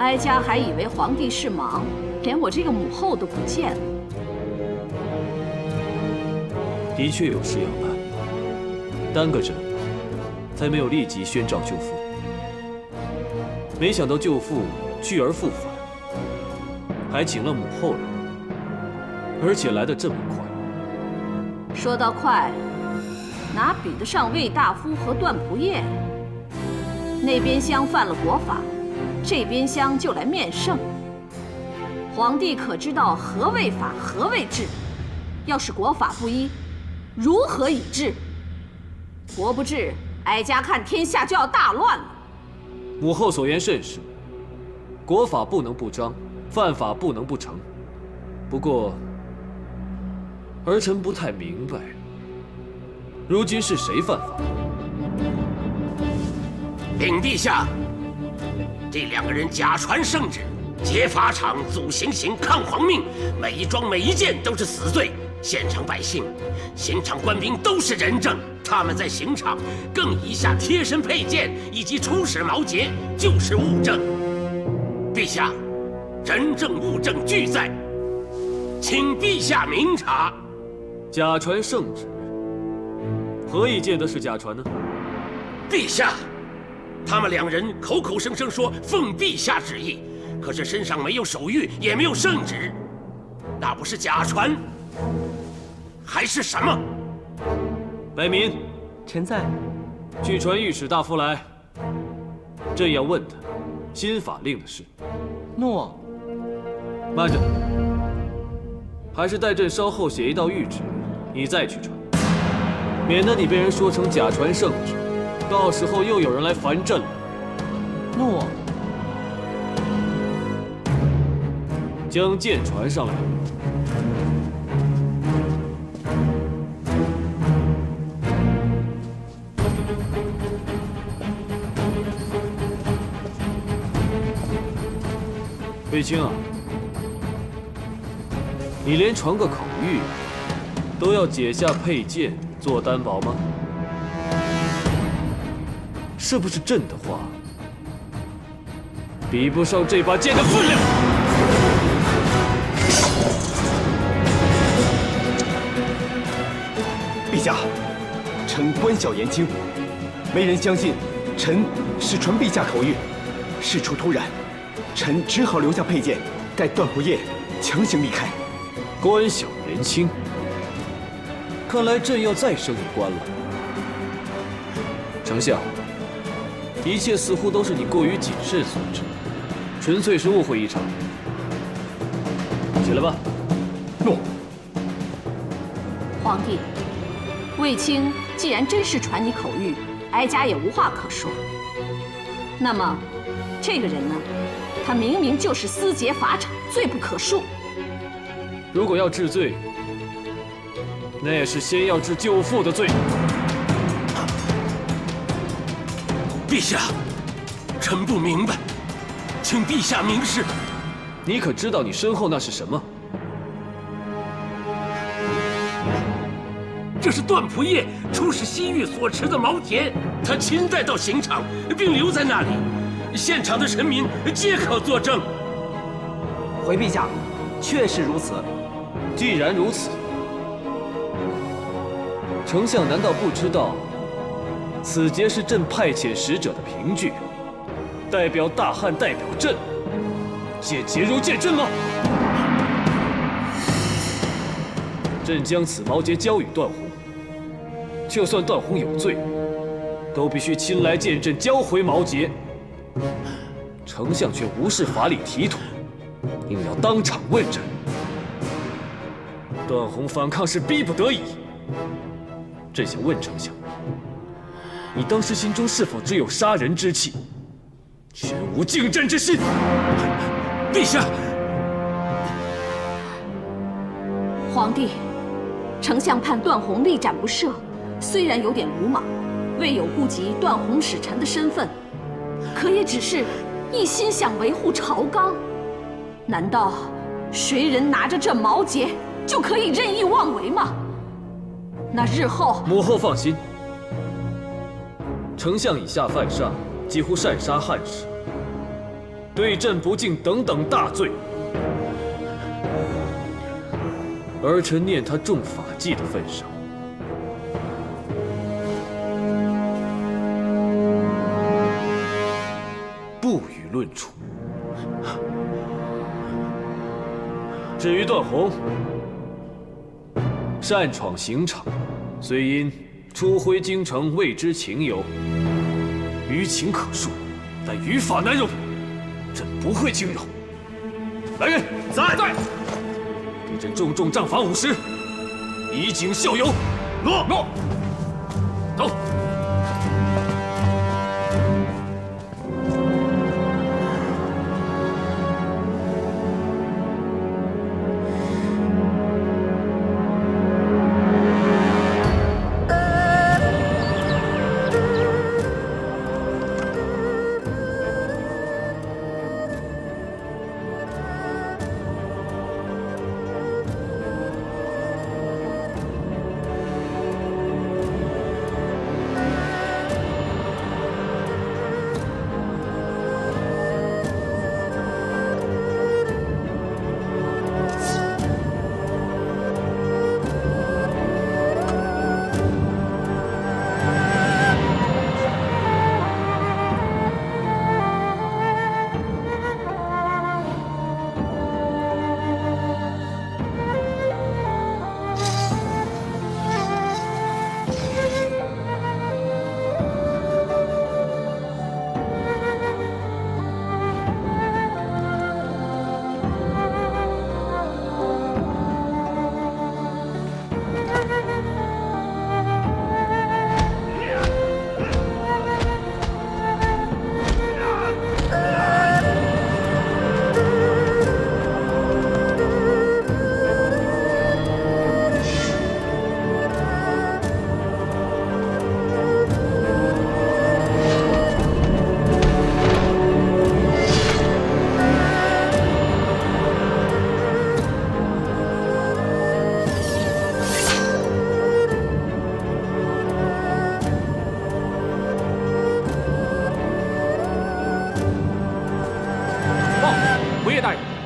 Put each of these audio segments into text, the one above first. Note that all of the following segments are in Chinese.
哀家还以为皇帝是忙，连我这个母后都不见了。的确有事要办，耽搁着，才没有立即宣召舅父。没想到舅父去而复返，还请了母后来，而且来得这么快。说到快，哪比得上魏大夫和段仆夜？那边厢犯了国法，这边厢就来面圣。皇帝可知道何谓法，何谓治？要是国法不依，如何以治？国不治，哀家看天下就要大乱了。母后所言甚是，国法不能不彰，犯法不能不惩。不过，儿臣不太明白，如今是谁犯法？禀陛下，这2个人假传圣旨，劫法场、阻行刑、抗皇命，每一桩每一件都是死罪。县城百姓、刑场官兵都是人证，他们在刑场更遗下贴身佩剑以及出使毛节，就是物证。陛下，人证物证俱在，请陛下明察。假传圣旨，何以见得是假传呢？陛下，他们2人口口声声说奉陛下旨意，可是身上没有手谕，也没有圣旨，那不是假传，还是什么？白民，臣在。去传御史大夫来，朕要问他新法令的事。诺。慢着，还是待朕稍后写一道谕旨，你再去传，免得你被人说成假传圣旨，到时候又有人来烦朕了。诺。将剑传上来。卫青啊，你连传个口谕都要解下佩剑做担保吗？是不是朕的话比不上这把剑的分量？陛下，臣官小言轻，没人相信臣是传陛下口谕。事出突然，臣只好留下佩剑，待段不夜强行离开。官小言轻，看来朕要再升你官了。丞相，一切似乎都是你过于谨慎所致，纯粹是误会一场。起来吧。诺。皇帝，卫青既然真是传你口谕，哀家也无话可说。那么，这个人呢？他明明就是私劫法场，罪不可恕。如果要治罪，那也是先要治舅父的罪。陛下，臣不明白，请陛下明示。你可知道你身后那是什么？这是段仆夜出使西域所持的毛节，他亲带到刑场，并留在那里。现场的臣民皆可作证。回陛下，确是如此。既然如此，丞相难道不知道，此节是朕派遣使者的凭据，代表大汉，代表朕，借节如借朕吗？朕将此毛节交与段宏，就算段宏有罪，都必须亲来见朕，交回毛节。丞相却无视法理体统，硬要当场问朕。段宏反抗是逼不得已。朕想问丞相，你当时心中是否只有杀人之气，全无敬朕之心？陛下，皇帝，丞相判段宏力斩不赦，虽然有点鲁莽，未有顾及段宏使臣的身份，可也只是一心想维护朝纲。难道谁人拿着这毛节就可以任意妄为吗？那日后……母后放心，丞相以下犯上，几乎擅杀汉室，对朕不敬等等大罪。儿臣念他重法纪的份上，不予论处。至于段宏，擅闯刑场，虽因初回京城未知情由，于情可恕，但于法难容，朕不会轻饶。来人，在，给朕重重杖罚50，以儆效尤。诺。走。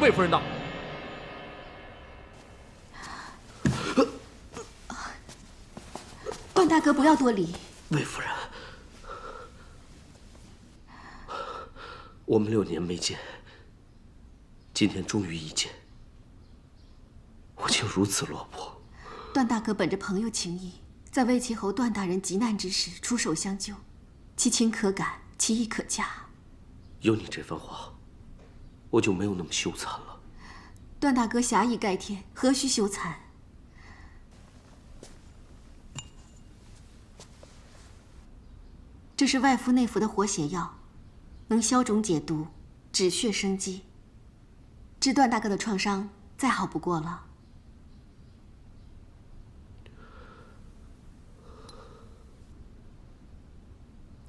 魏夫人到。段大哥，不要多礼。魏夫人，我们6年没见，今天终于一见，我竟如此落魄。段大哥本着朋友情谊，在魏齐侯段大人急难之时出手相救，其情可感，其义可嘉。有你这番话，我就没有那么羞惭了。段大哥侠义盖天，何须羞惭？这是外敷内服的活血药，能消肿解毒，止血生肌，治段大哥的创伤再好不过了。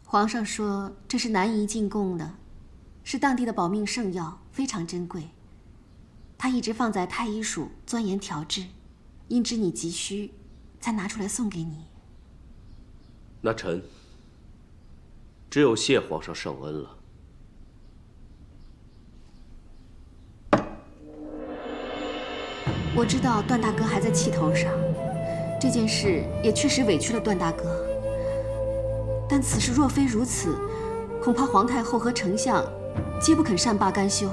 皇上说这是南夷进贡的，是当地的保命圣药，非常珍贵。他一直放在太医署钻研调制，因知你急需，才拿出来送给你。那臣只有谢皇上圣恩了。我知道段大哥还在气头上，这件事也确实委屈了段大哥。但此事若非如此，恐怕皇太后和丞相皆不肯善罢甘休，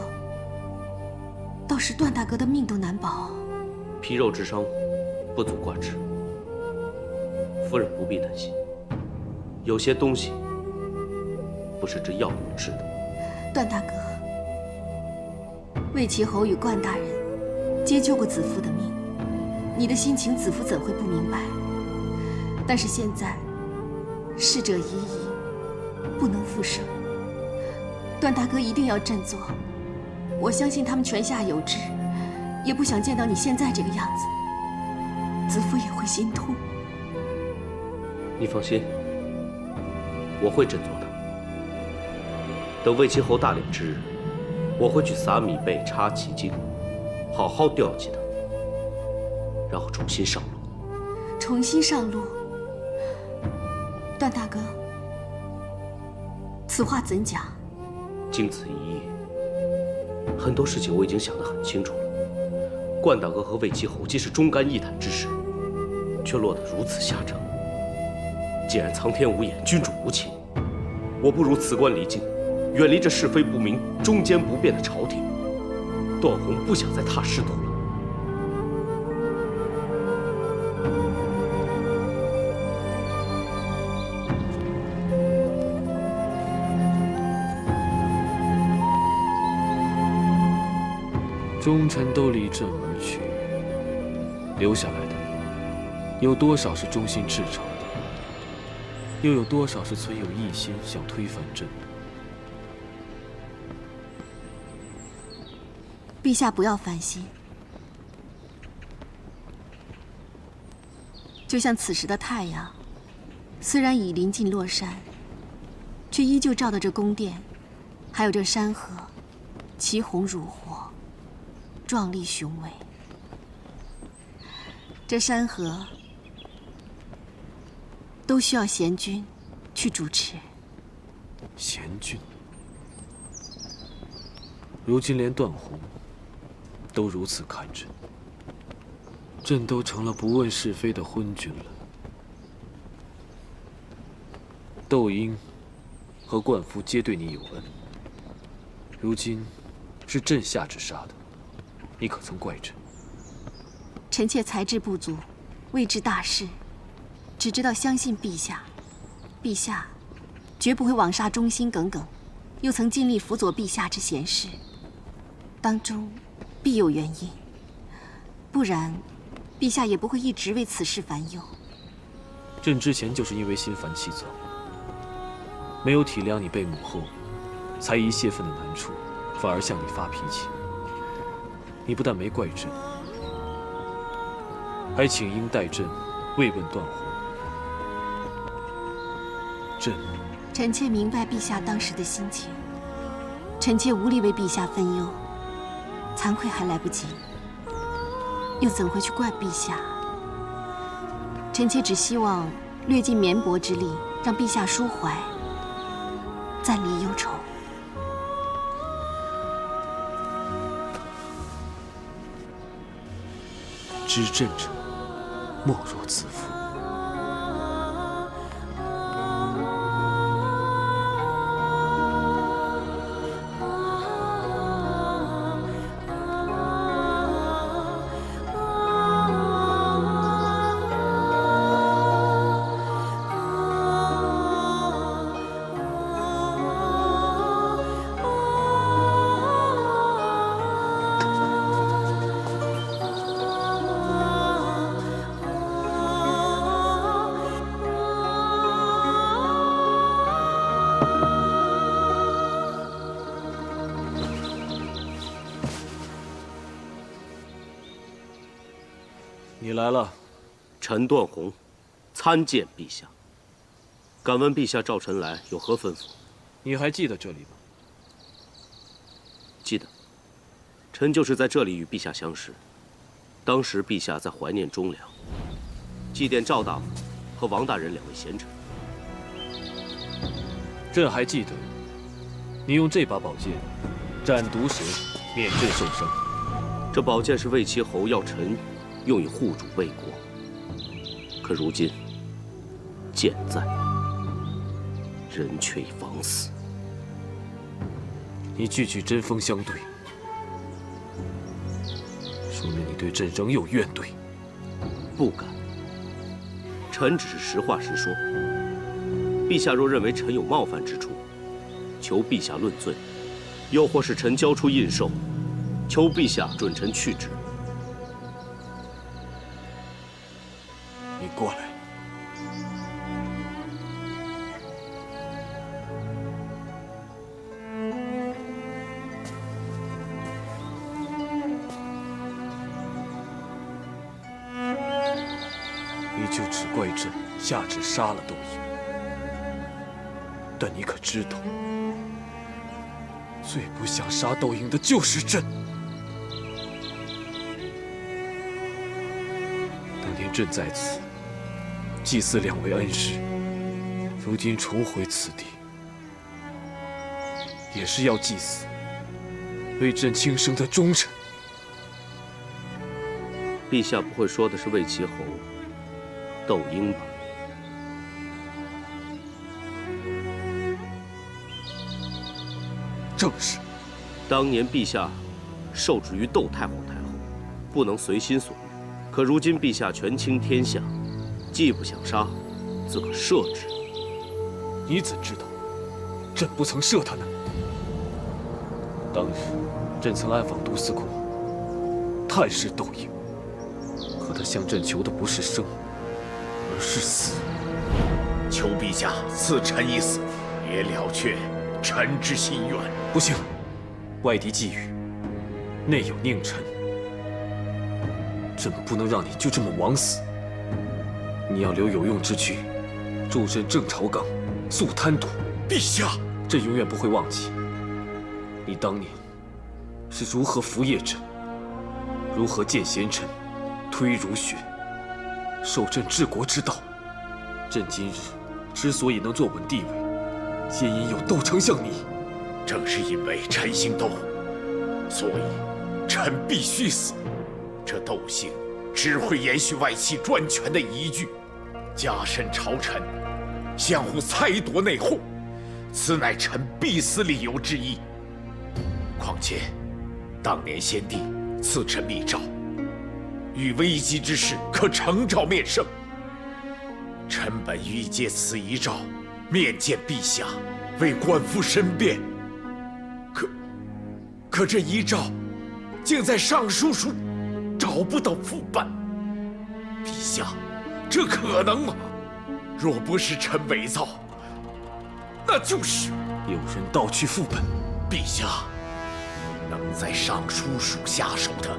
到时段大哥的命都难保。皮肉之伤，不足挂齿。夫人不必担心，有些东西不是这药能治的。段大哥，魏齐侯与冠大人皆救过子夫的命，你的心情子夫怎会不明白？但是现在逝者已矣，不能复生。段大哥一定要振作，我相信他们泉下有知，也不想见到你现在这个样子，子夫也会心痛。你放心，我会振作的。等魏齐侯大礼之日，我会去撒米贝插旗经，好好吊祭他，然后重新上路。重新上路，段大哥，此话怎讲？经此一役，很多事情我已经想得很清楚了。冠大哥和魏齐侯既是忠肝义胆之士，却落得如此下场。既然苍天无眼，君主无情，我不如辞官离京，远离这是非不明、忠奸不变的朝廷。段宏不想再踏仕途了。忠臣都离朕而去，留下来的有多少是忠心赤诚的？又有多少是存有异心想推翻朕的？陛下不要烦心，就像此时的太阳，虽然已临近落山，却依旧照得这宫殿，还有这山河，旗红如火，壮丽雄伟。这山河都需要贤君去主持。贤君，如今连段宏都如此看朕，朕都成了不问是非的昏君了。窦婴和冠夫皆对你有恩，如今是朕下旨杀的，你可曾怪朕？臣妾才智不足，未知大事，只知道相信陛下。陛下绝不会枉杀忠心耿耿，又曾尽力辅佐陛下之贤士，当中必有原因，不然，陛下也不会一直为此事烦忧。朕之前就是因为心烦气躁，没有体谅你被母后才疑泄愤的难处，反而向你发脾气。你不但没怪朕，还请缨代朕慰问段宏。臣妾明白陛下当时的心情，臣妾无力为陛下分忧，惭愧还来不及，又怎会去怪陛下？臣妾只希望略尽绵薄之力，让陛下舒怀，暂离忧愁。知朕者，莫若此夫。你来了，臣段宏，参见陛下。敢问陛下召臣来有何吩咐？你还记得这里吗？记得，臣就是在这里与陛下相识。当时陛下在怀念忠良，祭奠赵大夫和王大人2位贤臣。朕还记得，你用这把宝剑斩毒蛇，免朕受伤。这宝剑是魏齐侯要臣用以护主卫国，可如今剑在，人却已枉死。你句句针锋相对，说明你对朕仍有怨怼。不敢，臣只是实话实说。陛下若认为臣有冒犯之处，求陛下论罪；又或是臣交出印绶，求陛下准臣去职。你过来。你就只怪朕下旨杀了窦婴，但你可知道，最不想杀窦婴的就是朕。当年朕在此祭祀2位恩师，如今重回此地，也是要祭祀为朕亲生的忠臣。陛下不会说的是魏齐侯窦婴吧？正是。当年陛下受制于窦太皇太后，不能随心所欲。可如今陛下权倾天下，既不想杀，自可赦之。你怎知道朕不曾赦他呢？当日朕曾暗访都司库，探视窦婴，可他向朕求的不是生，而是死。求陛下赐臣一死，也了却臣之心愿。不行，外敌觊觎，内有佞臣，朕不能让你就这么枉死。你要留有用之躯，助朕正朝纲，肃贪渎。陛下，朕永远不会忘记你当年是如何服谒朕，如何见贤臣，推儒学，受朕治国之道。朕今日之所以能坐稳地位，皆因有窦丞相你。正是因为臣姓窦，所以臣必须死。这窦姓只会延续外戚专权的遗具，加深朝臣相互猜夺内讧，此乃臣必死理由之一。况且，当年先帝赐臣密诏，遇危急之事可承诏面圣。臣本欲借此遗诏面见陛下，为官夫申辩。可这遗诏竟在尚书署找不到副本。陛下，这可能吗？若不是臣伪造，那就是有人盗取副本。陛下，能在尚书署下手的，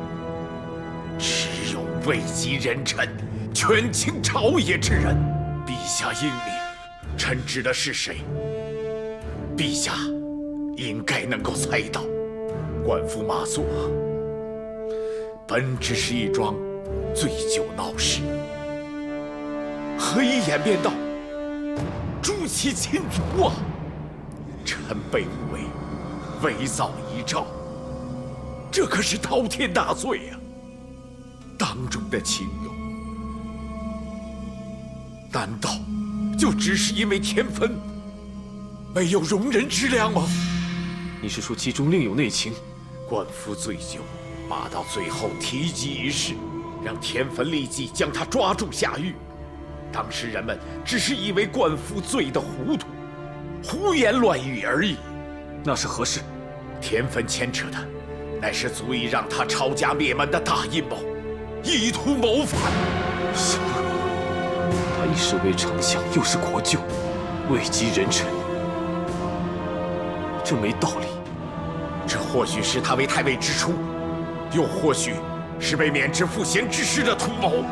只有位极人臣、权倾朝野之人。陛下英明，臣指的是谁？陛下应该能够猜到。官夫马谡本只是一桩醉酒闹事，何以演变到诛其亲族啊？臣被误为伪造遗诏，这可是滔天大罪啊！当中的情由，难道就只是因为天分没有容人之量吗？你是说其中另有内情？官夫醉酒，马到最后提及一事，让天坟立即将他抓住下狱。当时人们只是以为官夫醉得糊涂，胡言乱语而已。那是何事？天坟牵扯的，乃是足以让他抄家灭门的大阴谋，意图谋反。什么？他已是为丞相，又是国舅，位极人臣，这没道理。这或许是他为太尉之初，又或许是被免职赋闲之事的图谋。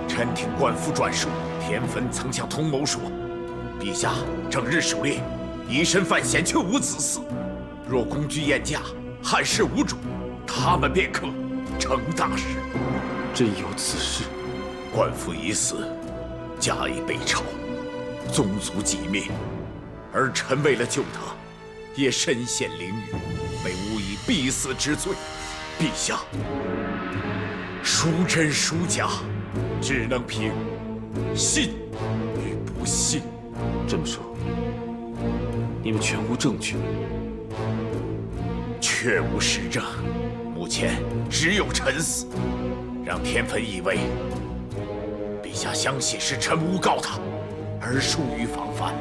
臣听官夫转述，田汾曾向同谋说：“陛下整日狩猎，以身犯险，却无子嗣。若公居晏驾，汉室无主，他们便可成大事。”真有此事？官夫已死，家已被抄，宗族既灭，而臣为了救他，也身陷囹圄，被诬以必死之罪。陛下，孰真孰假，只能凭信与不信。这么说，你们全无证据？确无实证，目前只有臣死，让田汾以为陛下相信是臣诬告他，而疏于防范，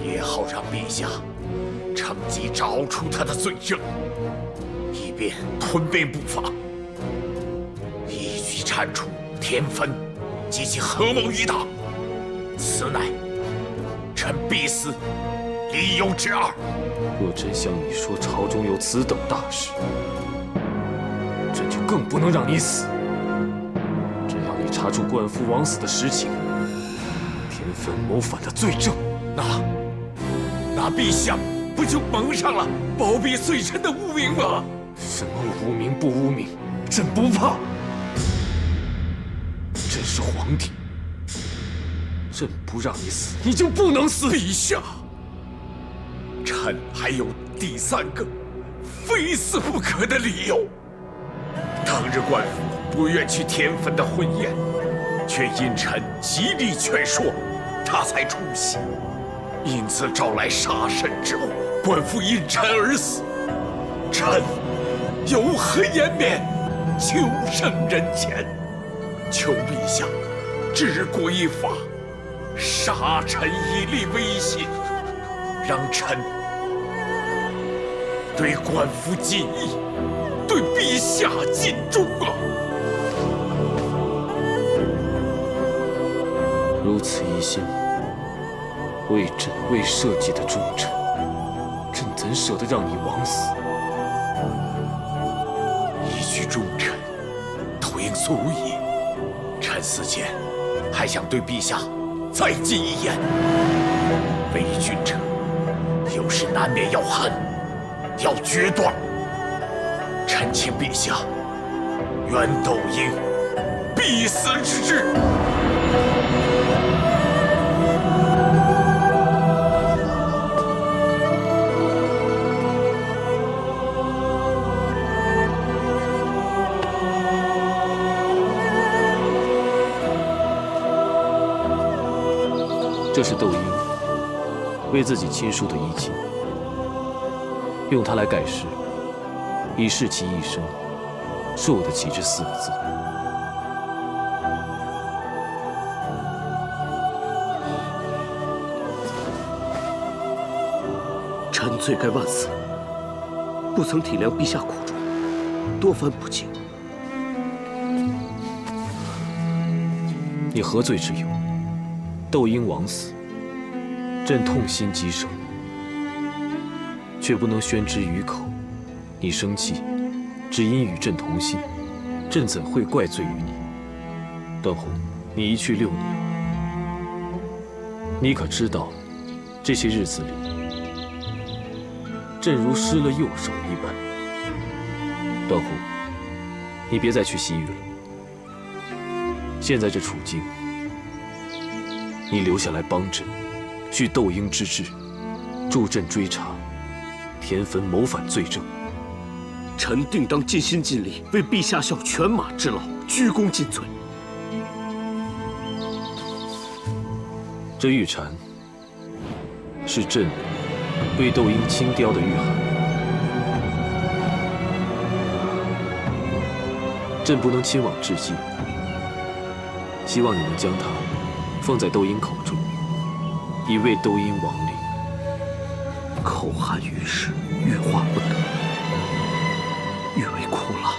也好让陛下趁机找出他的罪证，以便吞并不法，一举铲除田汾及其合谋余党。此乃臣必死理由之二。若真像你说朝中有此等大事，朕就更不能让你死。只要你查出官夫枉死的实情，田汾谋反的罪证，那陛下不就蒙上了包庇罪臣的污名吗？什么污名不污名，朕不怕。朕是皇帝，朕不让你死，你就不能死。陛下，臣还有第三个非死不可的理由。当日官府不愿去田汾的婚宴，却因臣极力劝说，他才出席。因此招来杀身之祸，官府因臣而死，臣有何颜面求生人前？求陛下治国一法，杀臣以立威信，让臣对官府尽义，对陛下尽忠啊！如此一心为朕为社稷的重臣，朕怎舍得让你枉死？一举忠臣，都应足矣。臣死前还想对陛下再进一言：为君者，有时难免要恨，要决断。臣请陛下原窦婴必死之志。这是窦婴为自己亲书的遗亲，用它来盖世，以示其一生受得起这4个字。臣罪该万死，不曾体谅陛下苦衷，多番不敬。你何罪之有？窦婴枉死，朕痛心疾首，却不能宣之于口。你生气，只因与朕同心，朕怎会怪罪于你？段宏，你一去6年，你可知道，这些日子里，朕如失了右手一般。段宏，你别再去西域了。现在这处境，你留下来帮朕，续窦婴之志，助朕追查田汾谋反罪证。臣定当尽心尽力，为陛下效犬马之劳，鞠躬尽瘁。这玉蝉是朕为窦婴亲雕的玉函，朕不能亲往致敬，希望你能将它放在窦婴口中，以慰窦婴亡灵。口含于世，欲化不得，欲为苦辣，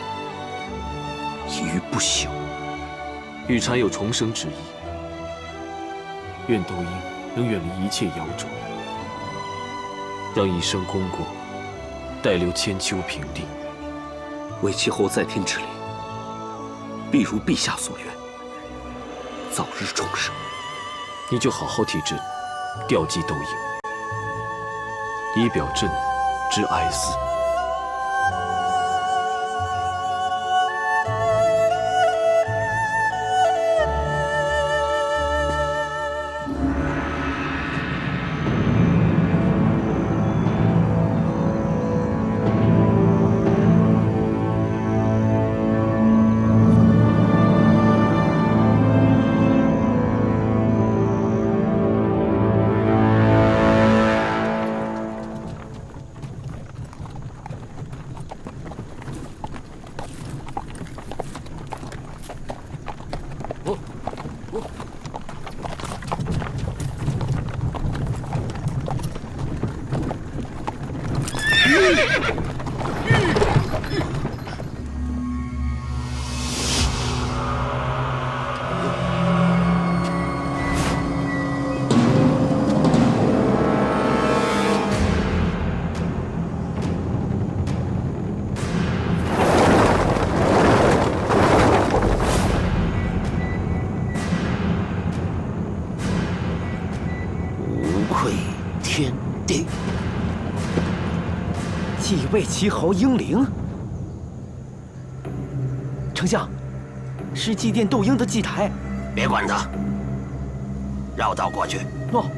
已于不朽。玉蝉有重生之意，愿窦婴能远离一切妖种，让一生功过待留千秋平定。为其后在天之灵，必如陛下所愿，早日重生。你就好好替朕吊祭窦婴，以表朕之哀思。祭魏齐侯婴灵，丞相，是祭奠窦婴的祭台。别管他，绕道过去。哦。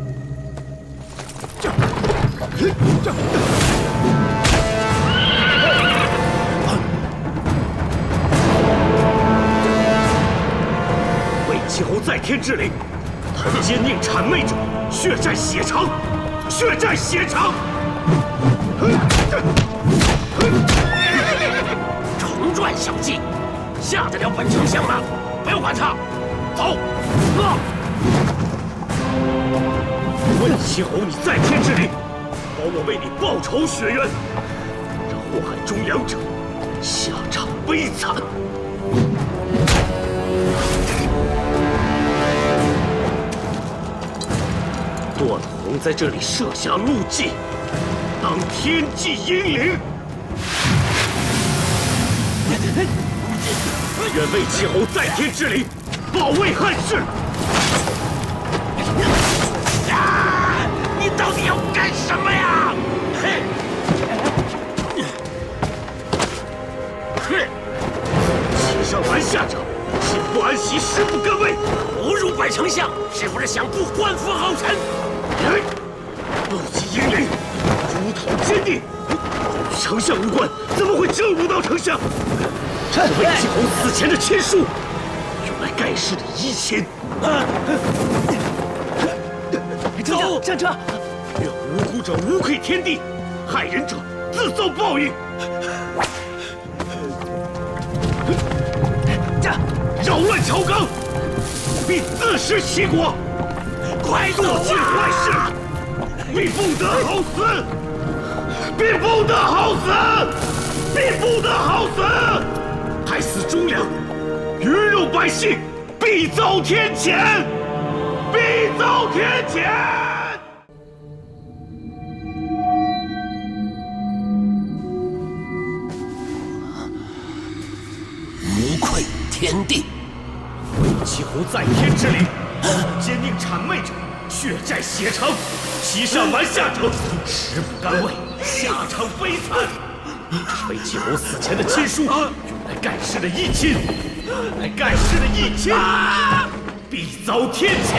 在天之灵，奸佞谄媚者，血债血偿，血债血偿。重转小计，吓得了本丞相吗？不要管他，走！问齐侯，你在天之灵，保我为你报仇雪冤，让祸害忠良者下场悲惨。段宏在这里设下怒计，当天际英灵。愿魏齐侯在天之灵，保卫汉室。你到底要干什么呀？欺上瞒下者，心不安息，誓不更位。侮辱本丞相，是不是想步官府后尘？怒击英灵，如讨奸佞，与丞相无关，怎么会正入到丞相？这是魏齐侯死前的亲书，用来盖世的遗亲。走，站车！愿无辜者无愧天地，害人者自受报应。扰乱朝纲，必自食其果；快做尽坏事，必不得好死！必不得好死！必不得好死！害死忠良，鱼肉百姓，必遭天谴！必遭天谴！无愧天地。魏齐侯在天之灵，奸佞谄媚者，血债血偿；欺上瞒下者，誓不甘位，下场悲惨。这是魏齐侯死前的亲书，用来盖世的义亲，来盖世的义亲，必遭天谴！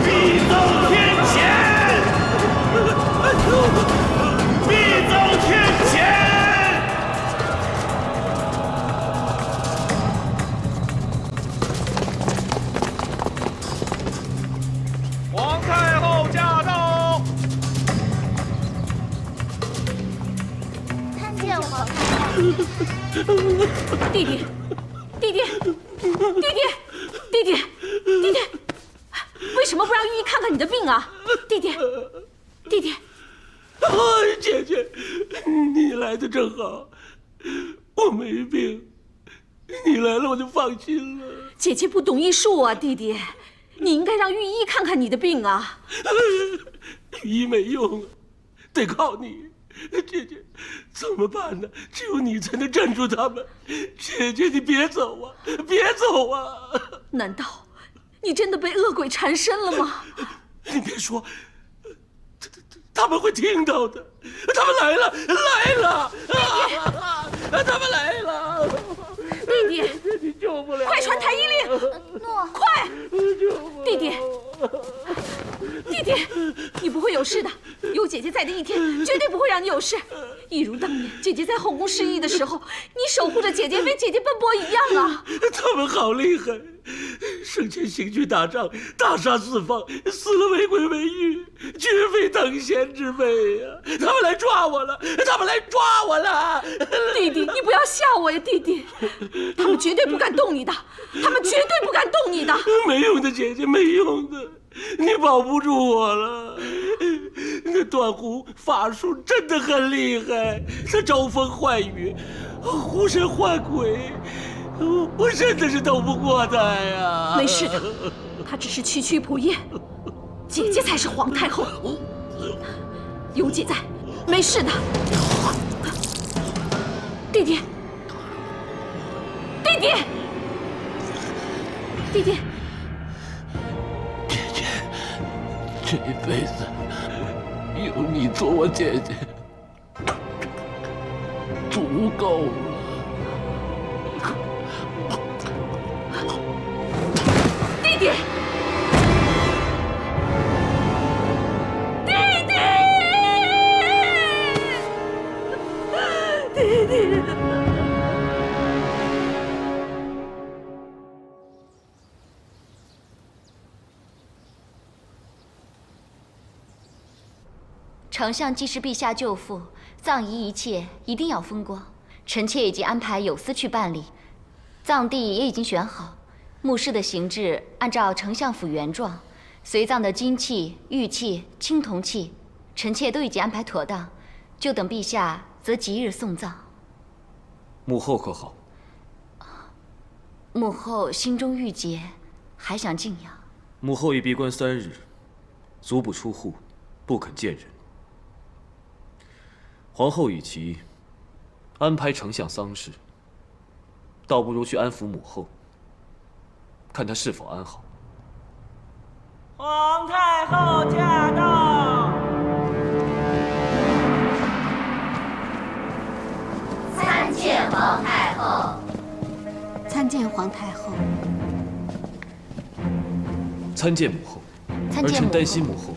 必遭天谴！必遭天谴！皇太后驾到！参见皇太后。弟弟，弟弟，弟弟，弟弟，弟弟，为什么不让御医看看你的病啊？弟弟，弟弟。姐姐，你来的正好，我没病，你来了我就放心了。姐姐不懂医术啊，弟弟，你应该让御医看看你的病啊。御医没用啊，得靠你。姐姐，怎么办呢？只有你才能镇住他们。姐姐，你别走啊，别走啊！难道你真的被恶鬼缠身了吗？你别说，他们会听到的。他们来了，来了！他们来了！弟弟，你救不了！快传太医令！诺，快！弟弟，弟弟，你不会有事的。有姐姐在的一天，绝对不会让你有事。一如当年姐姐在后宫失忆的时候，你守护着姐姐，为姐姐奔波一样啊！他们好厉害，生前行军打仗，大杀四方，死了为鬼为欲，绝非等闲之辈呀！他们来抓我了，他们来抓我了！弟弟，你不要吓我呀，弟弟！他们绝对不敢动你的，他们绝对不敢动你的。没用的，姐姐，没用的，你保不住我了。那段宏法术真的很厉害，他招风唤雨，狐神唤鬼，我真的是斗不过他呀。没事的，他只是区区仆夜，姐姐才是皇太后。有姐在，没事的。弟弟，弟弟，弟弟，姐姐，这一辈子有你做我姐姐，足够了。弟弟，弟弟，弟弟。丞相既是陛下舅父，葬仪一切一定要风光。臣妾已经安排有司去办理，葬地也已经选好，墓室的形制按照丞相府原状，随葬的金器、玉器、青铜器，臣妾都已经安排妥当，就等陛下择吉日送葬。母后可好？母后心中郁结，还想静养。母后已闭关3日，足不出户，不肯见人。皇后与其安排丞相丧事，倒不如去安抚母后，看她是否安好。皇太后驾到！参见皇太后。参见皇太后。参见母后。儿臣担心母后。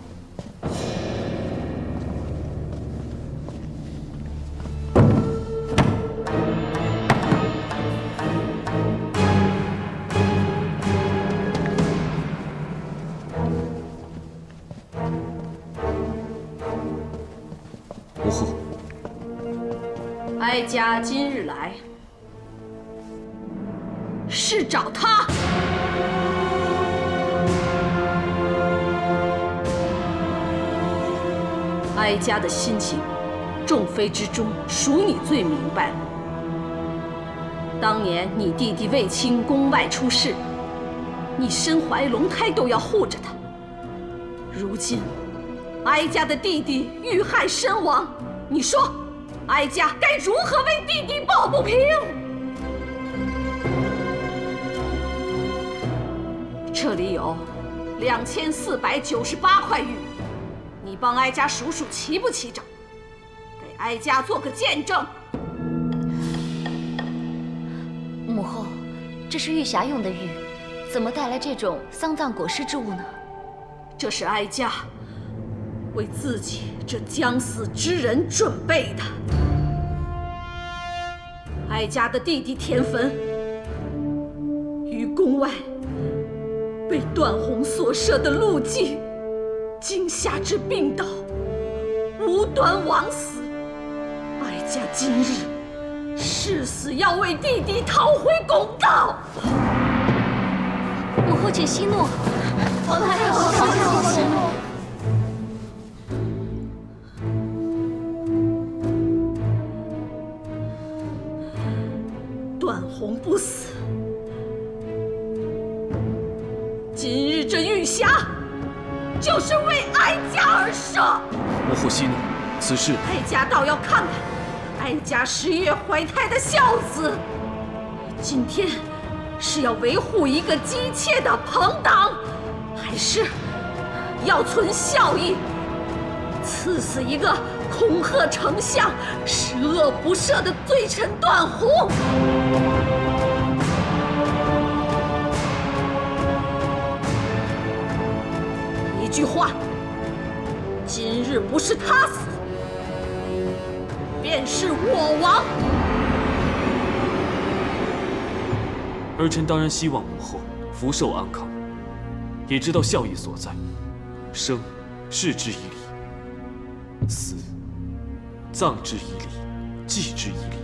母后，哀家今日来，是找他。哀家的心情，众妃之中，属你最明白了。当年你弟弟卫青宫外出事，你身怀龙胎都要护着他。如今，哀家的弟弟遇害身亡，你说，哀家该如何为弟弟抱不平？这里有2498块玉，你帮哀家数数齐不齐整，给哀家做个见证。母后，这是玉匣用的玉，怎么带来这种丧葬裹尸之物呢？这是哀家为自己这将死之人准备的。哀家的弟弟田汾于宫外被段宏所设的陆绩惊吓之病倒，无端枉死。哀家今日誓死要为弟弟讨回公道。母后请息怒。皇太后，皇太后息怒。段宏不死，今日这玉匣就是为哀家而设。母后息怒，此事哀家倒要看看哀家11月怀胎的孝子，今天是要维护一个姬妾的朋党，还是要存孝义，赐死一个恐吓丞相、十恶不赦的罪臣段宏？一句话，今日不是他死，便是我亡。儿臣当然希望母后福寿安康，也知道孝义所在。生，视之以礼；死，葬之以礼，祭之以礼。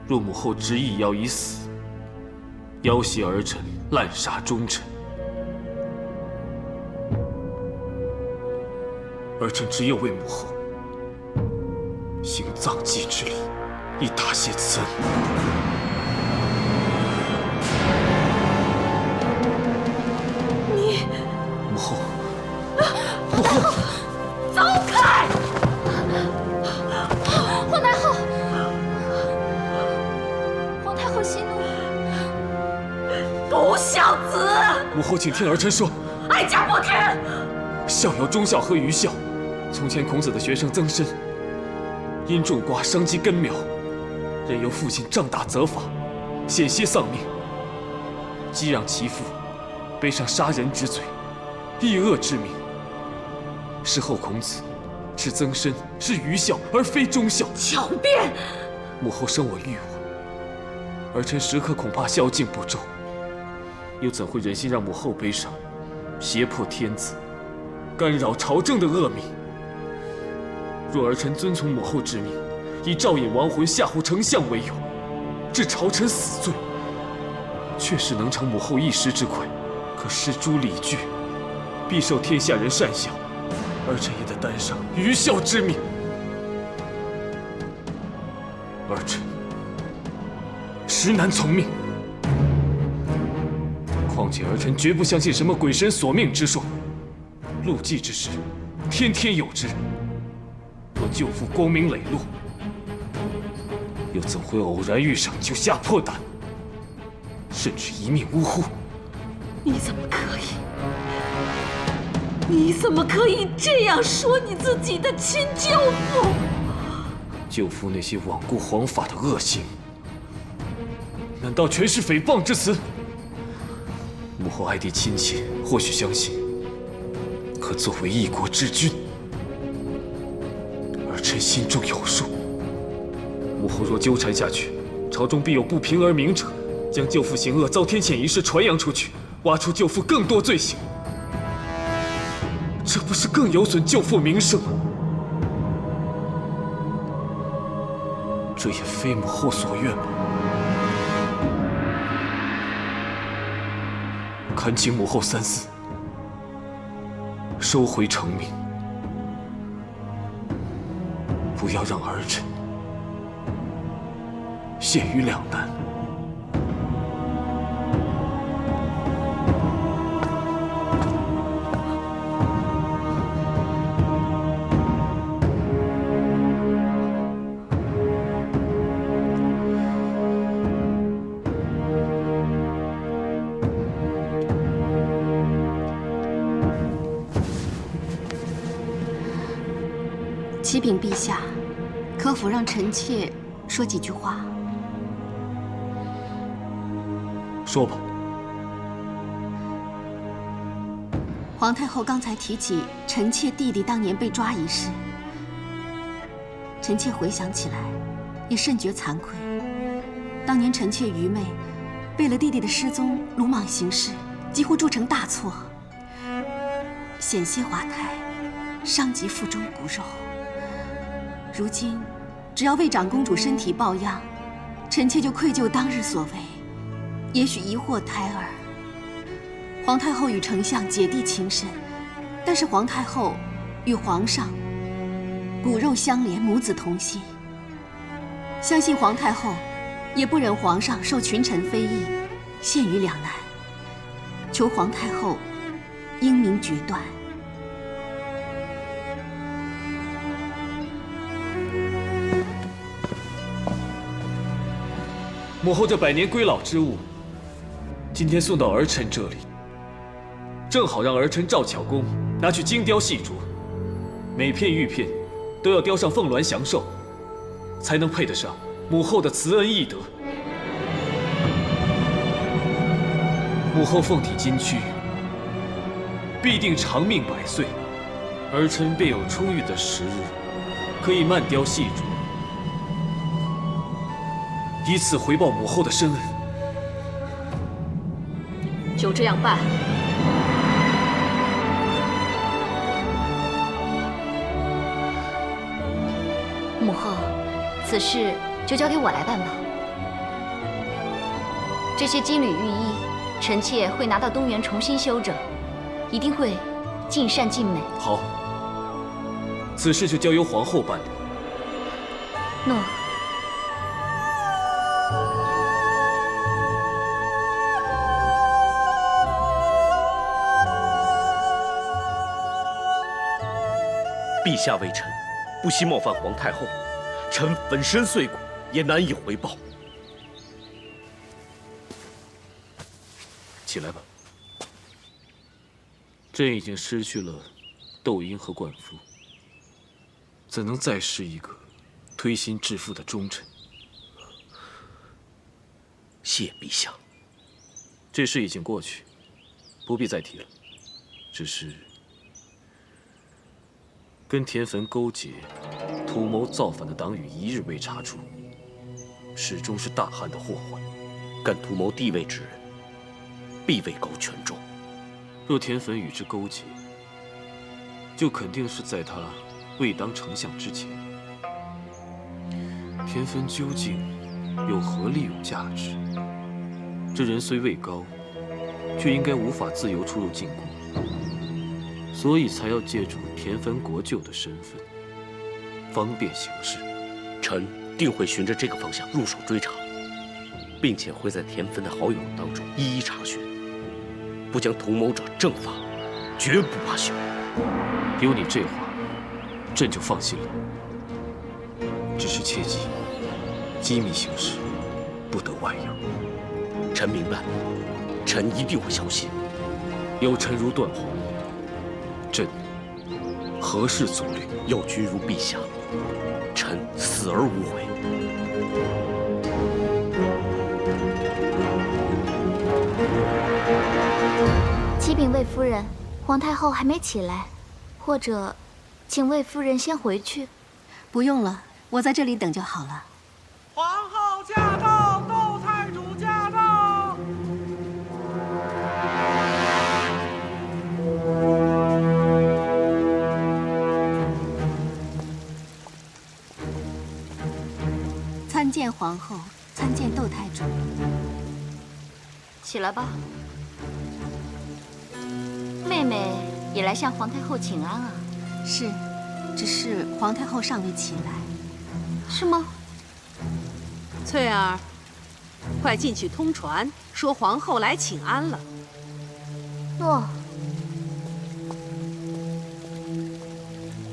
若母后执意要以死要挟儿臣，滥杀忠臣，儿臣只有为母后行葬祭之礼，以答谢此恩。母后，母后，走开！皇太后，皇太后息怒。不孝子！母后，请听儿臣说。哀家不听。孝有忠孝和愚孝。从前孔子的学生曾参，因种瓜伤及根苗，任由父亲杖打责罚，险些丧命，激让其父背上杀人之罪，羿恶之名。事后孔子斥曾参是愚孝而非忠孝。狡辩！母后生我育我，儿臣时刻恐怕孝敬不周，又怎会忍心让母后背上胁迫天子？干扰朝政的恶名。若儿臣遵从母后之命，以赵隐亡魂吓唬丞相为由，致朝臣死罪，确实能偿母后一时之愧。可施诸理据，必受天下人讪笑，儿臣也得担上愚孝之名。儿臣实难从命。况且儿臣绝不相信什么鬼神索命之说，路祭之事，天天有之。若舅父光明磊落，又怎会偶然遇上就吓破胆，甚至一命呜呼？你怎么可以？你怎么可以这样说你自己的亲舅父？舅父那些罔顾皇法的恶行，难道全是诽谤之词？母后爱弟亲切，或许相信，可作为一国之君，儿臣心中有数。母后若纠缠下去，朝中必有不平而鸣者，将舅父行恶遭天谴一事传扬出去，挖出舅父更多罪行，这不是更有损舅父名声吗？这也非母后所愿吧？恳请母后三思，收回成命，不要让儿臣陷于两难。启禀陛下，可否让臣妾说几句话？说吧。皇太后刚才提起臣妾弟弟当年被抓一事，臣妾回想起来，也甚觉惭愧。当年臣妾愚昧，为了弟弟的失踪鲁莽行事，几乎铸成大错，险些滑胎，伤及腹中骨肉。如今，只要为长公主身体抱恙，臣妾就愧疚当日所为，也许疑惑胎儿。皇太后与丞相姐弟情深，但是皇太后与皇上骨肉相连，母子同心。相信皇太后也不忍皇上受群臣非议，陷于两难，求皇太后英明决断。母后这百年归老之物，今天送到儿臣这里，正好让儿臣赵巧公拿去精雕细琢，每片玉片都要雕上凤鸾祥寿，才能配得上母后的慈恩义德。母后凤体金躯，必定长命百岁，儿臣便有充裕的时日，可以慢雕细琢，以此回报母后的深恩。就这样办。母后，此事就交给我来办吧。这些金缕玉衣，臣妾会拿到东园重新修整，一定会尽善尽美。好，此事就交由皇后办理。诺。陛下为臣，不惜冒犯皇太后，臣粉身碎骨也难以回报。起来吧，朕已经失去了窦婴和冠夫，怎能再是一个推心置腹的忠臣？谢陛下。这事已经过去，不必再提了。只是跟田汾勾结、图谋造反的党羽一日未查出，始终是大汉的祸患。敢图谋帝位之人，必位高权重。若田汾与之勾结，就肯定是在他未当丞相之前。田汾究竟有何利用价值？这人虽位高，却应该无法自由出入禁宫，所以才要借助田汾国舅的身份，方便行事。臣定会循着这个方向入手追查，并且会在田汾的好友当中一一查询，不将同谋者正法，绝不罢休。有你这话，朕就放心了。只是切记，机密行事不得外扬。臣明白，臣一定会小心。有臣如断黄，朕何事阻虑？有君如陛下，臣死而无悔。启禀魏夫人，皇太后还没起来，或者，请魏夫人先回去。不用了，我在这里等就好了。皇后驾到，窦太主驾到。参见皇后，参见窦太主。起来吧，妹妹也来向皇太后请安啊。是，只是皇太后尚未起来。是吗？翠儿，快进去通传，说皇后来请安了。诺。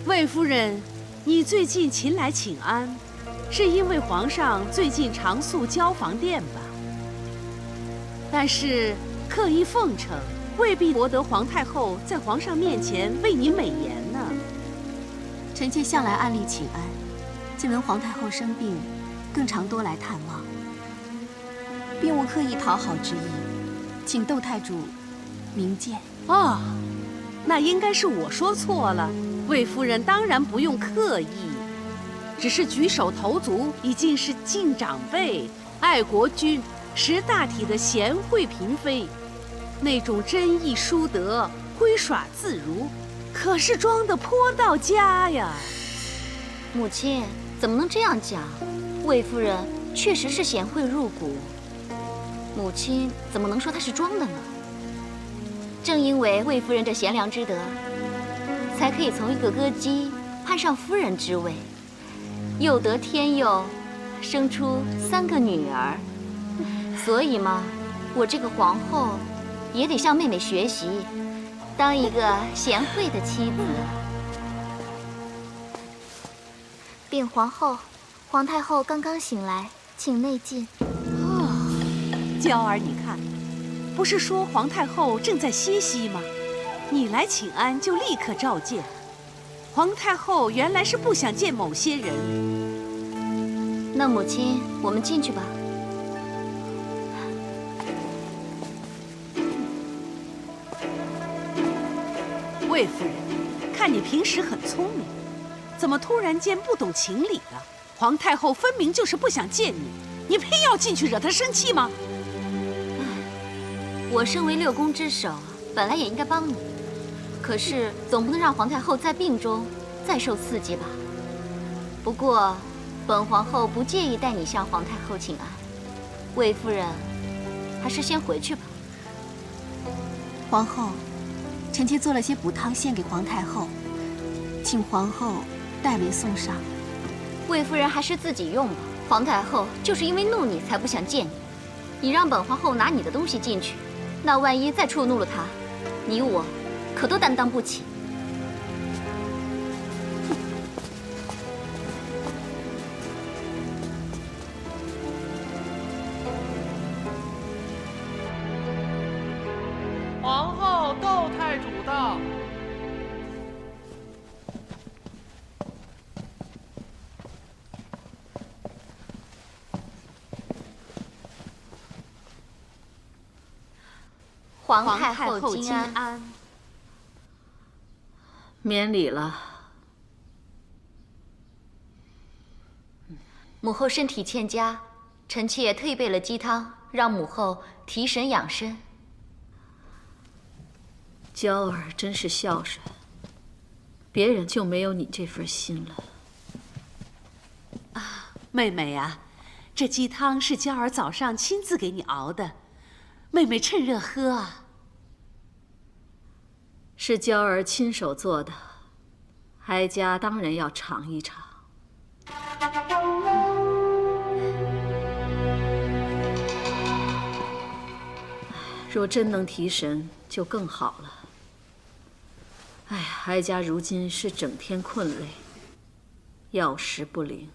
魏夫人，你最近勤来请安，是因为皇上最近常宿交房殿吧？但是刻意奉承，未必博得皇太后在皇上面前为你美言呢。臣妾向来按例请安，今闻皇太后生病，更常多来探望，并无刻意讨好之意，请窦太主明鉴。哦，那应该是我说错了。魏夫人当然不用刻意，只是举手投足已经是敬长辈、爱国君、识大体的贤惠嫔妃，那种真义淑德、挥耍自如，可是装得颇到家呀。母亲怎么能这样讲？魏夫人确实是贤惠入骨，母亲怎么能说她是装的呢？正因为魏夫人这贤良之德，才可以从一个歌姬攀上夫人之位，又得天佑，生出3个女儿。所以嘛，我这个皇后也得向妹妹学习，当一个贤惠的妻子。禀皇后，皇太后刚刚醒来，请内进。娇儿，你看，不是说皇太后正在歇息吗？你来请安就立刻召见。皇太后原来是不想见某些人。那母亲，我们进去吧。魏夫人，看你平时很聪明，怎么突然间不懂情理了？皇太后分明就是不想见你，你偏要进去惹她生气吗？我身为6宫之首，本来也应该帮你，可是总不能让皇太后在病中再受刺激吧。不过，本皇后不介意带你向皇太后请安。魏夫人，还是先回去吧。皇后，臣妾做了些补汤献给皇太后，请皇后代为送上。魏夫人还是自己用吧。皇太后就是因为怒你才不想见你，你让本皇后拿你的东西进去，那万一再触怒了她，你我可都担当不起。皇后窦太主到。皇太后金安。免礼了。母后身体欠佳，臣妾特意备了鸡汤，让母后提神养身。娇儿真是孝顺。别人就没有你这份心了。啊，妹妹啊，这鸡汤是娇儿早上亲自给你熬的，妹妹趁热喝啊。是娇儿亲手做的，哀家当然要尝一尝。若真能提神，就更好了。哎呀，哀家如今是整天困累，药食不灵。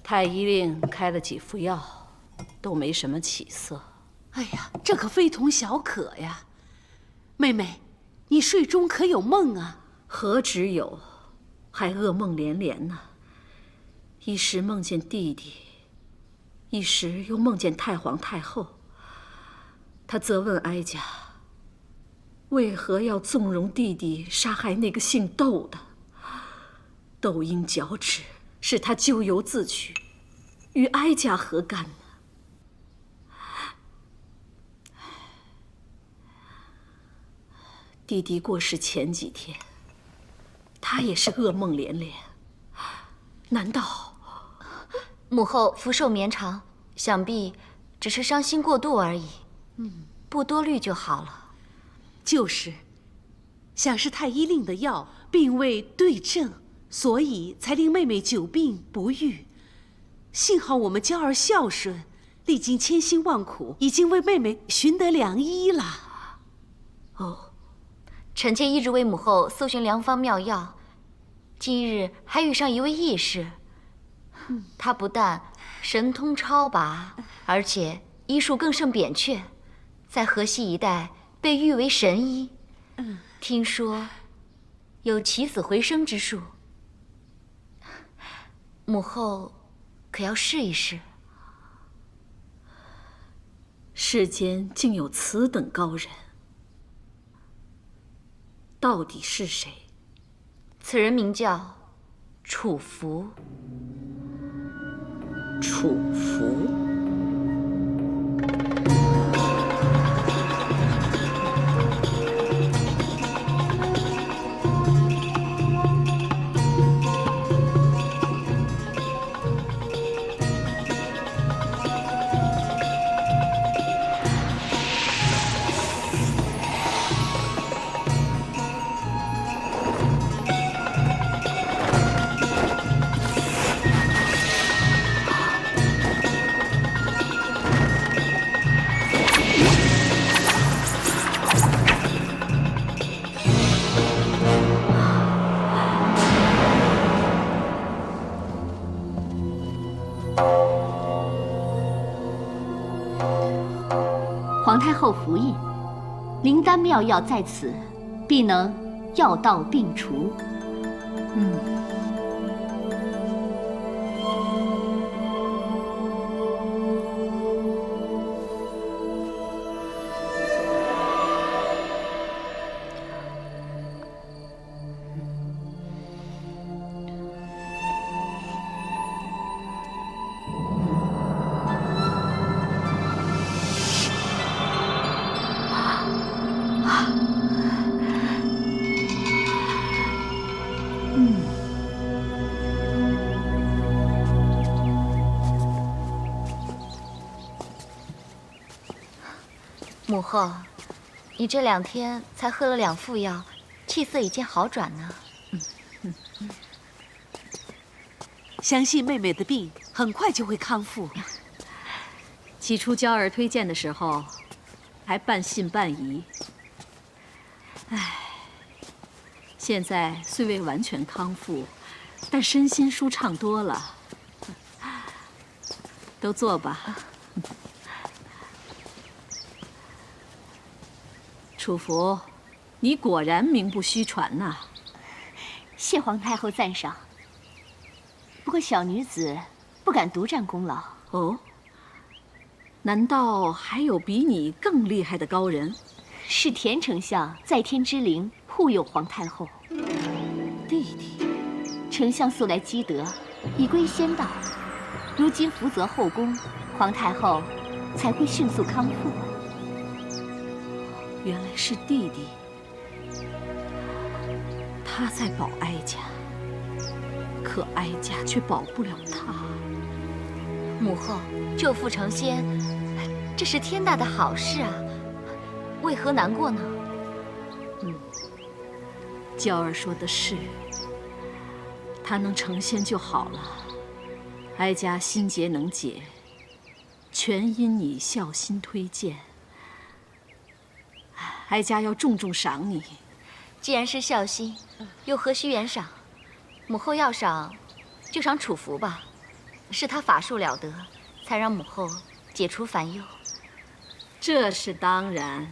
太医令开了几副药，都没什么起色。哎呀，这可非同小可呀！妹妹，你睡中可有梦啊？何止有，还噩梦连连呢。一时梦见弟弟，一时又梦见太皇太后。他责问哀家，为何要纵容弟弟杀害那个姓窦的？窦婴脚趾，是他咎由自取，与哀家何干呢？弟弟过世前几天，他也是噩梦连连。难道母后福寿绵长，想必只是伤心过度而已。不多虑就好了。就是，想是太医令的药并未对症，所以才令妹妹久病不愈。幸好我们娇儿孝顺，历经千辛万苦，已经为妹妹寻得良医了。哦，臣妾一直为母后搜寻良方妙药，今日还遇上一位义士。他不但神通超拔，而且医术更胜扁鹊。在河西一带被誉为神医，听说有起死回生之术，母后可要试一试？世间竟有此等高人，到底是谁？此人名叫楚服。楚服。皇太后福印，灵丹妙药在此，必能药到病除。母后，你这2天才喝了2副药，气色已见好转呢。相信妹妹的病很快就会康复。起初娇儿推荐的时候，还半信半疑。唉，现在虽未完全康复，但身心舒畅多了。都坐吧。楚服，你果然名不虚传呐！谢皇太后赞赏。不过小女子不敢独占功劳。哦，难道还有比你更厉害的高人？是田丞相在天之灵护佑皇太后。弟弟，丞相素来积德，已归仙道，如今福泽后宫，皇太后才会迅速康复。原来是弟弟，他在保哀家，可哀家却保不了他。母后，舅父成仙，这是天大的好事啊，为何难过呢？娇儿说的是，他能成仙就好了。哀家心结能解，全因你孝心推荐。哀家要重重赏你。既然是孝心，又何须原赏？母后要赏，就赏楚服吧。是他法术了得，才让母后解除烦忧。这是当然，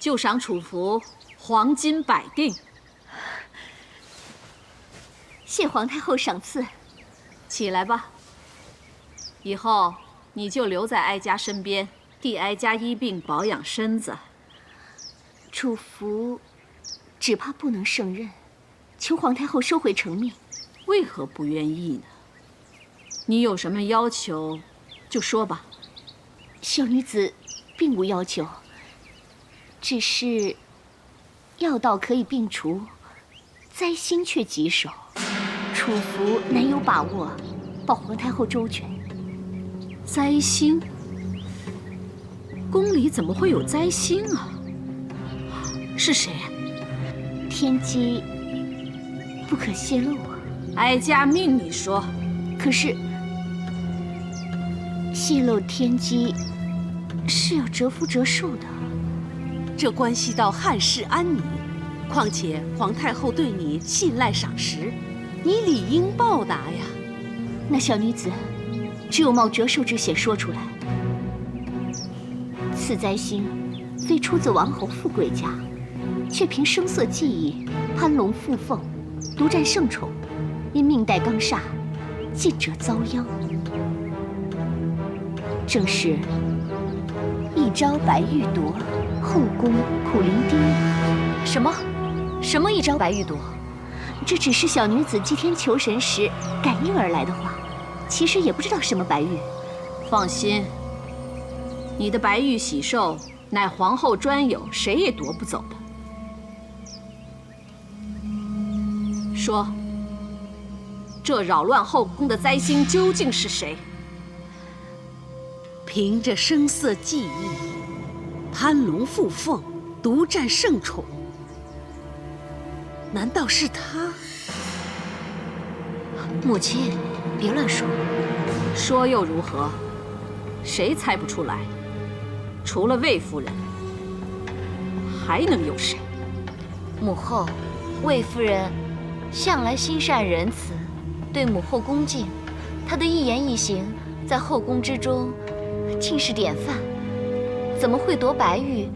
就赏楚服黄金100锭。谢皇太后赏赐。起来吧，以后你就留在哀家身边，替哀家医病保养身子。楚服只怕不能胜任，求皇太后收回成命。为何不愿意呢？你有什么要求，就说吧。小女子并无要求，只是药道可以并除，灾星却棘手。楚服难有把握保皇太后周全。灾星？宫里怎么会有灾星啊？是谁啊？天机不可泄露啊！哀家命你说。可是泄露天机是要折福折寿的，这关系到汉室安宁。况且皇太后对你信赖赏识，你理应报答呀。那小女子只有冒折寿之险说出来。此灾星非出自王侯富贵家，却凭声色技艺攀龙附凤，独占圣宠，因命带刚煞，近者遭殃。正是一朝白玉夺，后宫苦伶仃。什么一朝白玉夺？这只是小女子祭天求神时感应而来的话，其实也不知道什么白玉。放心，你的白玉喜寿乃皇后专有，谁也夺不走的。说，这扰乱后宫的灾星究竟是谁？凭着声色技艺，攀龙附凤，独占圣宠，难道是他？母亲，别乱说。说又如何？谁猜不出来？除了魏夫人，还能有谁？母后，魏夫人向来心善仁慈，对母后恭敬，她的一言一行在后宫之中尽是典范，怎么会夺白玉，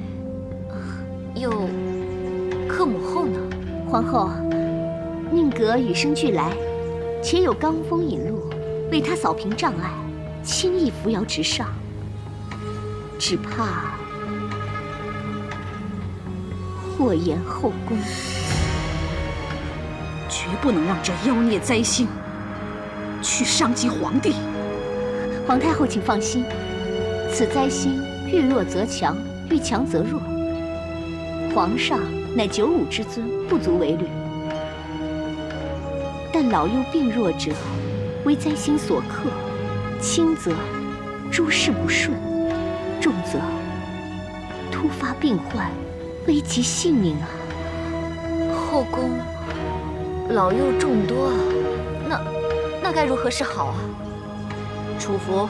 又克母后呢？皇后，宁阁与生俱来，且有罡风引路，为她扫平障碍，轻易扶摇直上。只怕祸延后宫，绝不能让这妖孽灾星去伤及皇帝。皇太后请放心，此灾星遇弱则强，遇强则弱。皇上乃95之尊，不足为虑。但老幼病弱者，为灾星所克，轻则诸事不顺，重则突发病患，危及性命啊！后宫老幼众多啊，那该如何是好啊？楚服，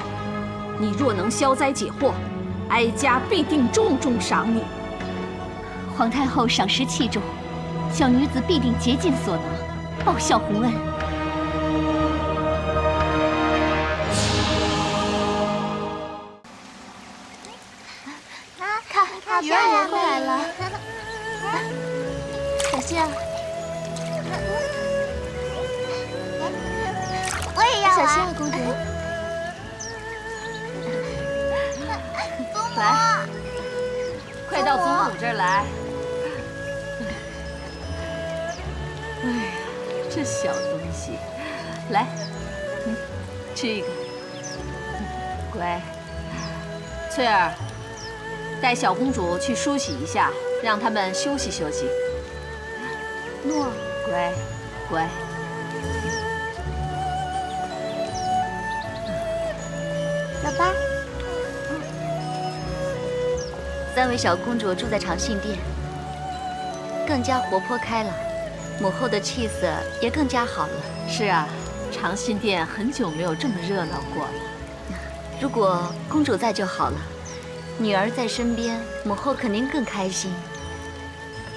你若能消灾解惑，哀家必定重重赏你。皇太后赏识器重，小女子必定竭尽所能，报效洪恩。看，鱼儿也过来了。小心啊！我也要小心啊，公主。来，快到祖母这儿来。哎呀，这小东西，来，吃一个。乖，翠儿，带小公主去梳洗一下，让他们休息休息。诺，乖，乖。走吧。3位小公主住在长信殿，更加活泼开朗，母后的气色也更加好了。是啊，长信殿很久没有这么热闹过了。如果公主在就好了，女儿在身边，母后肯定更开心。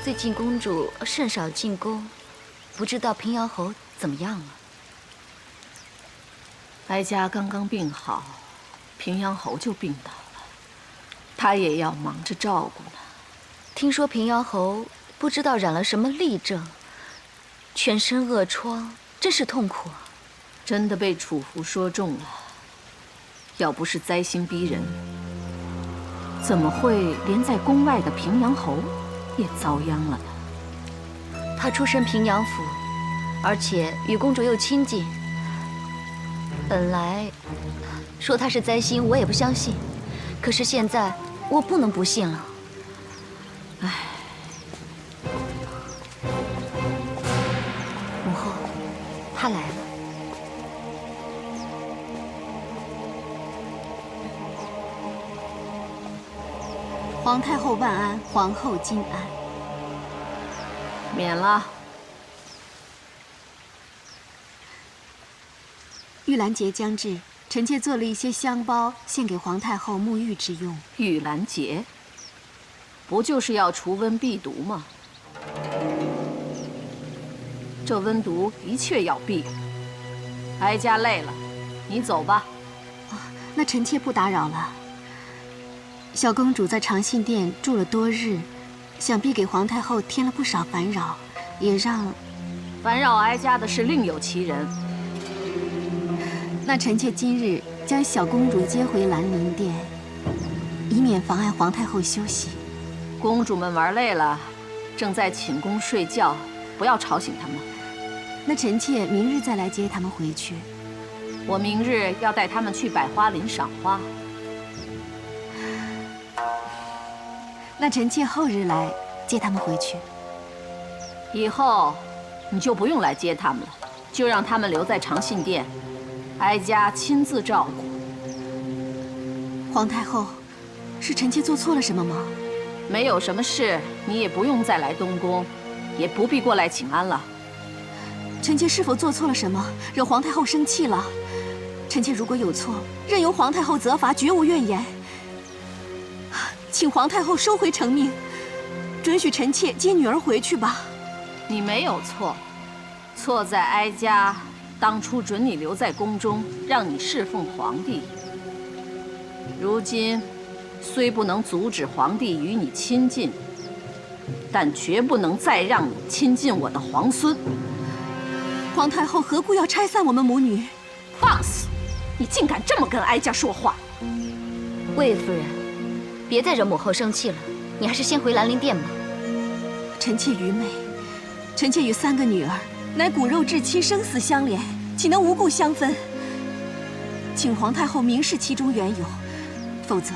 最近公主甚少进宫，不知道平遥侯怎么样了？哀家刚刚病好，平阳侯就病倒了，他也要忙着照顾呢。听说平遥侯不知道染了什么痢症，全身恶疮，真是痛苦啊！真的被楚服说中了，要不是灾星逼人，怎么会连在宫外的平阳侯也遭殃了呢？他出身平阳府，而且与公主又亲近。本来说他是灾星，我也不相信。可是现在我不能不信了。唉，母后，他来了。皇太后万安，皇后金安。免了。玉兰节将至，臣妾做了一些香包，献给皇太后沐浴之用。玉兰节，不就是要除瘟避毒吗？这瘟毒的确要避。哀家累了，你走吧。那臣妾不打扰了。小公主在长信殿住了多日，想必给皇太后添了不少烦扰，也让……烦扰哀家的是另有其人。那臣妾今日将小公主接回兰陵殿，以免妨碍皇太后休息。公主们玩累了，正在寝宫睡觉，不要吵醒她们。那臣妾明日再来接他们回去。我明日要带他们去百花林赏花。那臣妾后日来接他们回去。以后你就不用来接他们了，就让他们留在长信殿，哀家亲自照顾。皇太后，是臣妾做错了什么吗？没有什么事，你也不用再来东宫，也不必过来请安了。臣妾是否做错了什么，惹皇太后生气了？臣妾如果有错，任由皇太后责罚，绝无怨言。请皇太后收回成命，准许臣妾接女儿回去吧。你没有错，错在哀家当初准你留在宫中，让你侍奉皇帝。如今虽不能阻止皇帝与你亲近，但绝不能再让你亲近我的皇孙。皇太后何故要拆散我们母女？放肆！你竟敢这么跟哀家说话！魏夫人，别再惹母后生气了，你还是先回兰陵殿吧。臣妾愚昧，臣妾与3个女儿乃骨肉至亲，生死相连，岂能无故相分？请皇太后明示其中缘由，否则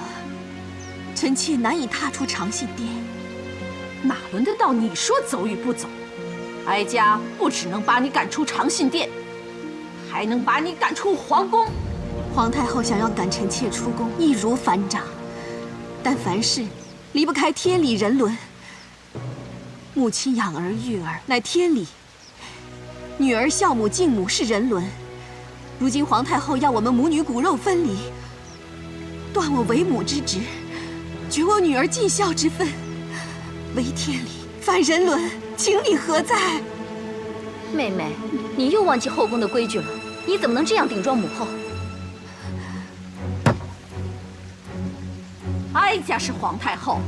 臣妾难以踏出长信殿。哪轮得到你说走与不走？哀家不只能把你赶出长信殿，还能把你赶出皇宫。皇太后想要赶臣妾出宫，易如反掌，但凡事离不开天理人伦。母亲养儿育儿乃天理，女儿孝母敬母是人伦。如今皇太后要我们母女骨肉分离，断我为母之职，绝我女儿尽孝之分，违天理，反人伦，情理何在？妹妹，你又忘记后宫的规矩了，你怎么能这样顶撞母后？哀家是皇太后，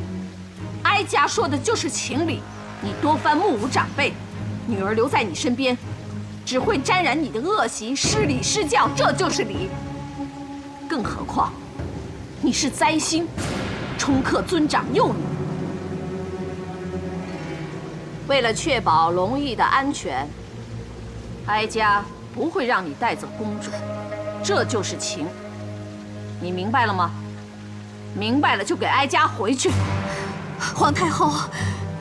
哀家说的就是情理。你多番目无长辈，女儿留在你身边，只会沾染你的恶习，失礼失教，这就是理。更何况，你是灾星，冲克尊长幼女。为了确保龙毅的安全，哀家不会让你带走公主，这就是情。你明白了吗？明白了就给哀家回去。皇太后，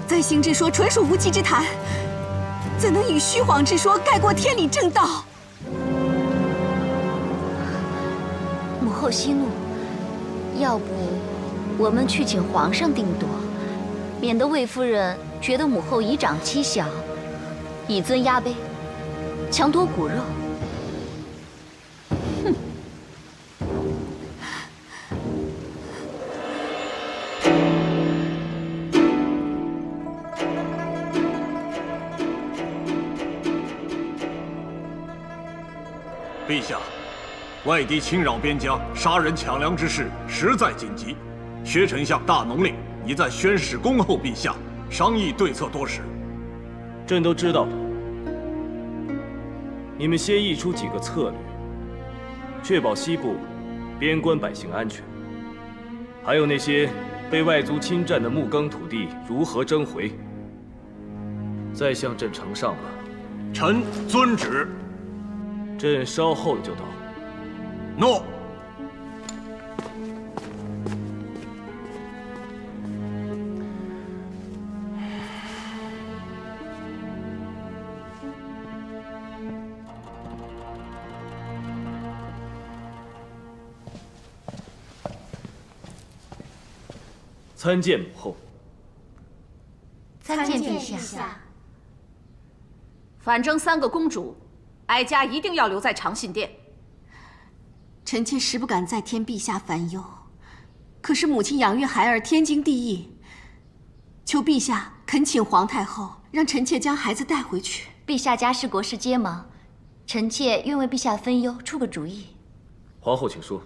灾星之说纯属无稽之谈。怎能以虚晃之说盖过天理正道？母后息怒，要不我们去请皇上定夺，免得魏夫人觉得母后以长欺小，以尊压卑，强夺骨肉。哼！陛下，外敌侵扰边疆、杀人抢粮之事实在紧急。薛丞相大农令已在宣使恭候陛下，商议对策多时。朕都知道了。你们先议出几个策略，确保西部边关百姓安全。还有那些被外族侵占的木耕土地如何征回，再向朕呈上吧。臣遵旨。朕稍后就到。诺。参见母后。参见陛下。反正3个公主，哀家一定要留在长信殿。臣妾实不敢再添陛下烦忧，可是母亲养育孩儿天经地义，求陛下恳请皇太后让臣妾将孩子带回去。陛下家事国事皆忙，臣妾愿为陛下分忧，出个主意。皇后请说。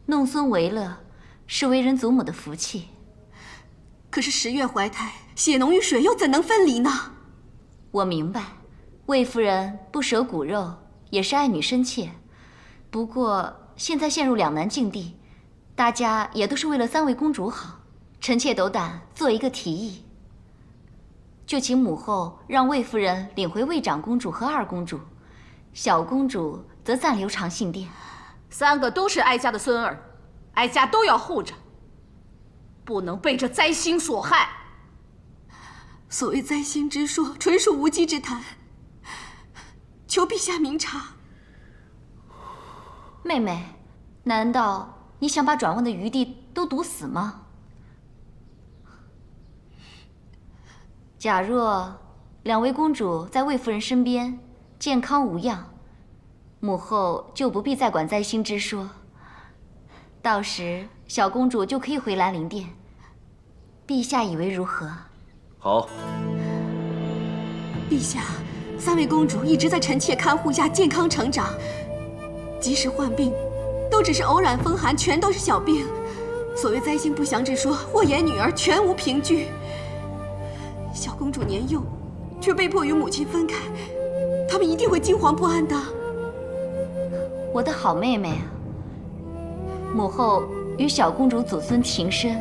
弄孙为乐，是为人祖母的福气。可是10月怀胎，血浓于水，又怎能分离呢？我明白，魏夫人不舍骨肉，也是爱女深切。不过现在陷入两难境地，大家也都是为了3位公主好。臣妾斗胆做一个提议，就请母后让魏夫人领回魏长公主和2公主，小公主则暂留长信殿。 3个都是哀家的孙儿，哀家都要护着，不能被这灾星所害。所谓灾星之说，纯属无稽之谈，求陛下明察。妹妹，难道你想把转弯的余地都堵死吗？假若2位公主在魏夫人身边健康无恙，母后就不必再管灾星之说，到时小公主就可以回兰陵殿。陛下以为如何？好。陛下，3位公主一直在臣妾看护下健康成长，即使患病，都只是偶然风寒，全都是小病。所谓灾星不祥之说，祸延女儿，全无凭据。小公主年幼，却被迫与母亲分开，她们一定会惊惶不安的。 我的好妹妹啊，母后与小公主祖孙情深，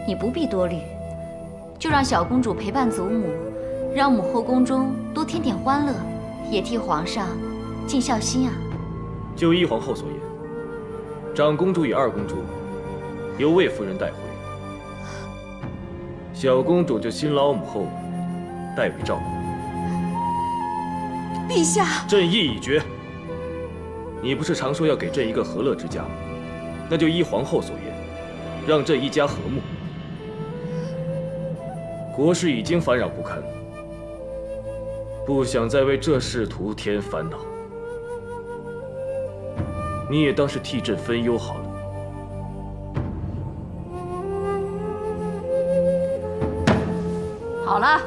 你不必多虑，就让小公主陪伴祖母，让母后宫中多添点欢乐，也替皇上尽孝心啊。就依皇后所言，长公主与2公主由魏夫人带回，小公主就辛劳母后代为照顾。陛下，朕意已决。 你不是常说要给朕一个和乐之家吗？那就依皇后所言，让朕一家和睦。国事已经烦扰不堪，不想再为这仕途添烦恼。你也当是替朕分忧好了。好了，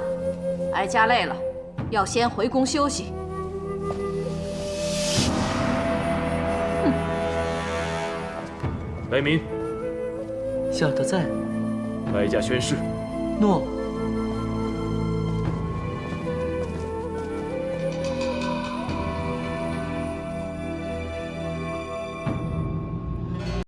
哀家累了，要先回宫休息。 白民，小的在。哀家宣誓。诺。